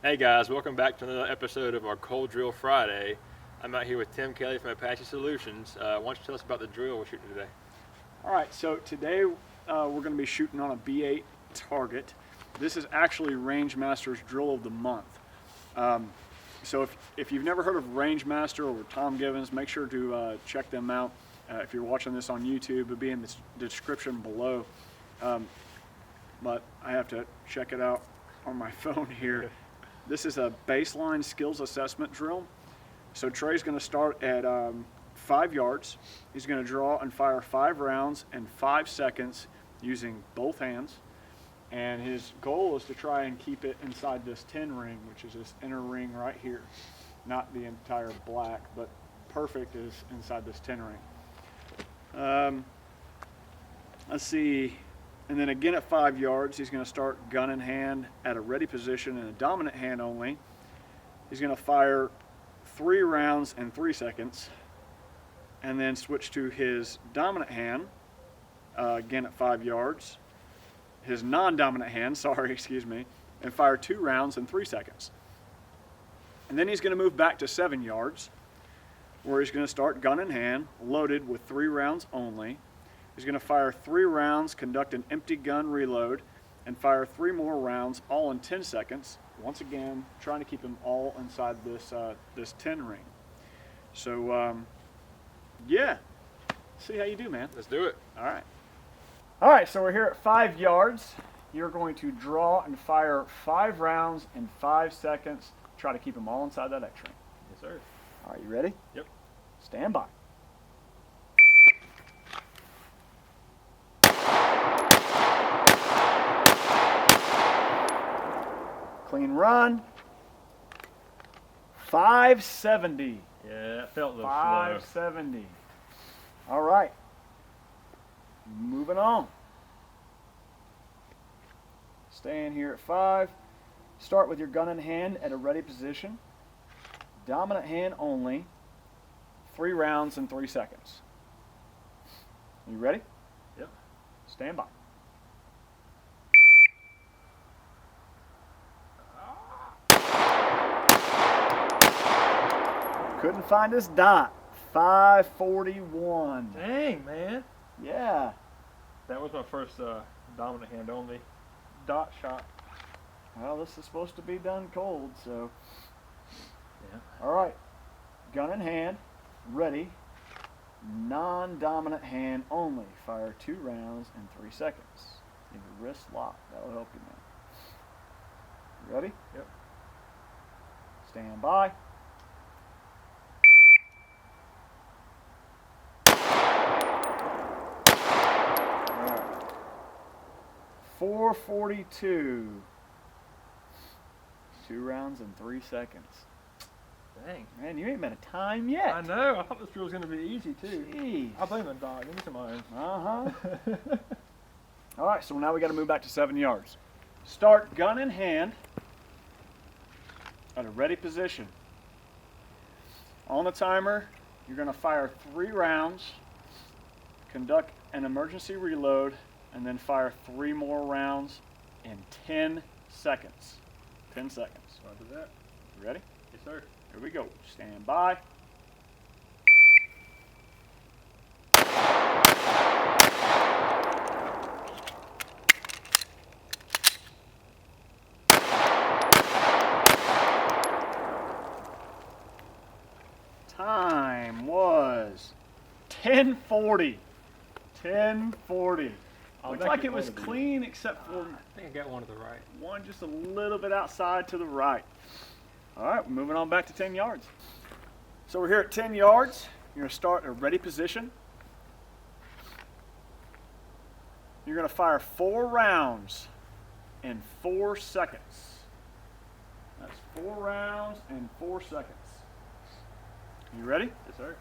Hey guys, welcome back to another episode of our Cold Drill Friday. I'm out here with Tim Kelly from Apache Solutions. Why don't you tell us about the drill we're shooting today? All right, so today we're going to be shooting on a B8 target. This is actually Rangemaster's Drill of the Month. So if you've never heard of Rangemaster or Tom Givens, make sure to check them out. If you're watching this on YouTube, it'll be in the description below. But I have to check it out on my phone here. This is a baseline skills assessment drill. So Trey's going to start at 5 yards. He's going to draw and fire 5 rounds in 5 seconds using both hands. And his goal is to try and keep it inside this 10 ring, which is this inner ring right here. Not the entire black, but perfect is inside this 10 ring. Let's see. And then again at 5 yards, he's going to start gun in hand at a ready position in a dominant hand only. He's going to fire 3 rounds in 3 seconds, and then switch to his dominant hand, again at 5 yards, his non-dominant hand, and fire 2 rounds in 3 seconds. And then he's going to move back to 7 yards, where he's going to start gun in hand, loaded with 3 rounds only. He's going to fire 3 rounds, conduct an empty gun reload, and fire 3 more rounds, all in 10 seconds. Once again, trying to keep them all inside this 10 ring. So, yeah. See how you do, man. Let's do it. All right. All right, so we're here at 5 yards. You're going to draw and fire 5 rounds in 5 seconds. Try to keep them all inside that X ring. Yes, sir. All right, you ready? Yep. Stand by. Clean run. 570. Yeah, that felt a little slow. 570. All right. Moving on. Staying here at 5. Start with your gun in hand at a ready position. Dominant hand only. 3 rounds in 3 seconds. You ready? Yep. Stand by. Couldn't find his dot. 541. Dang, man. Yeah. That was my first dominant hand only dot shot. Well, this is supposed to be done cold, so. Yeah. All right. Gun in hand. Ready. Non-dominant hand only. Fire 2 rounds in 3 seconds. Keep your wrist locked. That'll help you, man. You ready? Yep. Stand by. All right. 442. 2 rounds in 3 seconds. Dang. Man, you ain't been a time yet. I know. I thought this drill was going to be easy, too. Jeez. I blame the dog. Give me some iron. Uh-huh. All right, so now we got to move back to 7 yards. Start gun in hand at a ready position. On the timer, you're going to fire 3 rounds, conduct an emergency reload, and then fire 3 more rounds in 10 seconds. 10 seconds. Roger that. You ready? Yes, sir. Here we go. Stand by. Time was 10:40. 10:40. Looks like it was clean except for I think I got one to the right. one just a little bit outside to the right. All right, we're moving on back to 10 yards. So we're here at 10 yards. You're going to start a ready position. You're going to fire 4 rounds in 4 seconds. That's 4 rounds in 4 seconds. You ready? Yes, sir.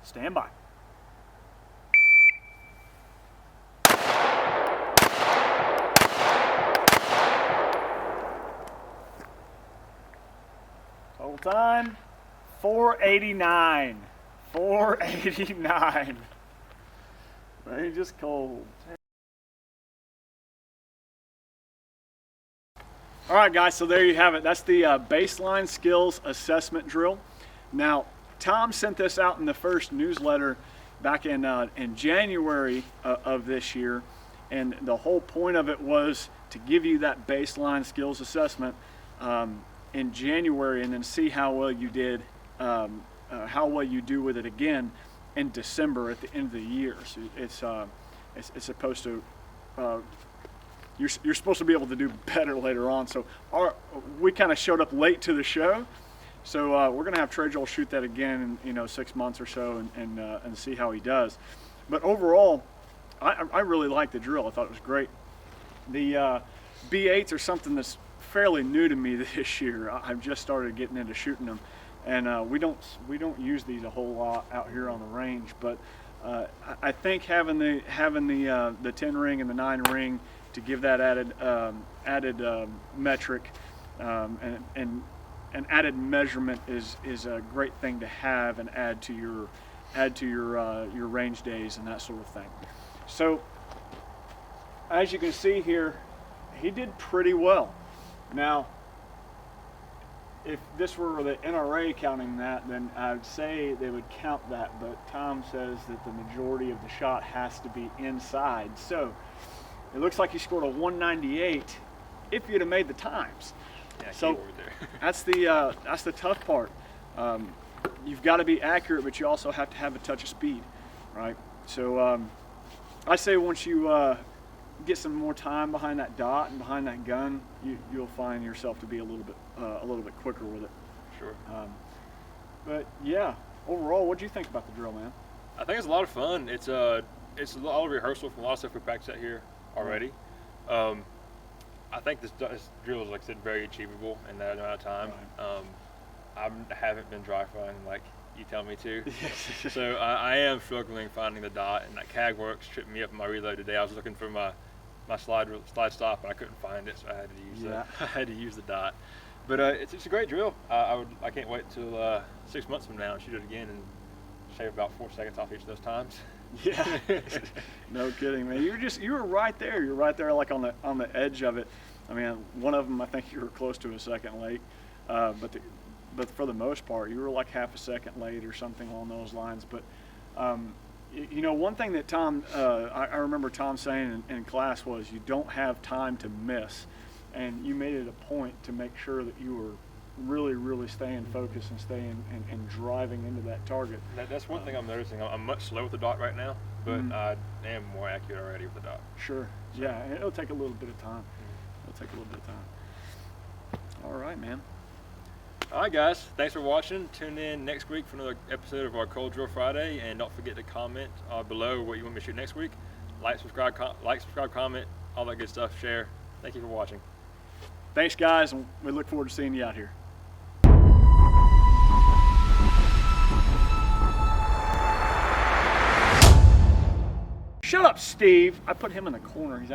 Stand by. Total time, 489. 489. Range is cold. All right, guys, so there you have it. That's the baseline skills assessment drill. Now, Tom sent this out in the first newsletter back in January of this year, and the whole point of it was to give you that baseline skills assessment in January, and then see how well you did, how well you do with it again in December at the end of the year. So it's supposed to. You're supposed to be able to do better later on. So we kind of showed up late to the show, so we're gonna have Trey Joel shoot that again in 6 months or so and see how he does. But overall, I really liked the drill. I thought it was great. The B8s are something that's fairly new to me this year. I've just started getting into shooting them, and we don't use these a whole lot out here on the range. But I think having the 10 ring and the 9 ring to give that added metric and added measurement is a great thing to have and add to your range days and that sort of thing. So as you can see here, he did pretty well. Now, if this were the NRA counting that, then I'd say they would count that, but Tom says that the majority of the shot has to be inside. So it looks like he scored a 198 if you'd have made the times. Yeah, so keyword there. that's the tough part. You've got to be accurate, but you also have to have a touch of speed, right? So I say once you get some more time behind that dot and behind that gun, you'll find yourself to be a little bit quicker with it. Sure. But yeah, overall, what do you think about the drill, man? I think it's a lot of fun. It's a lot of rehearsal from a lot of stuff we practiced out here already. I think this drill is, like I said, very achievable in that amount of time. Right. I haven't been dry firing like you tell me to. So I am struggling finding the dot, and that CAG works tripped me up in my reload today. I was looking for my slide stop, and I couldn't find it, so I had to use the dot. But it's a great drill. I can't wait till 6 months from now and shoot it again and shave about 4 seconds off each of those times. Yeah, no kidding, man. You were right there. You're right there, like on the edge of it. I mean, one of them, I think you were close to a second late, but for the most part, you were like half a second late or something along those lines. But one thing that Tom, I remember Tom saying in class was, you don't have time to miss, and you made it a point to make sure that you were really, really staying focused and staying and driving into that target. That's one thing I'm noticing. I'm much slower with the dot right now, but I am more accurate already with the dot. Sure. So. Yeah, and it'll take a little bit of time. It'll take a little bit of time. All right, man. All right, guys. Thanks for watching. Tune in next week for another episode of our Cold Drill Friday, and don't forget to comment below what you want me to shoot next week. Like, subscribe, comment, all that good stuff. Share. Thank you for watching. Thanks, guys, and we look forward to seeing you out here. Shut up, Steve. I put him in the corner. He's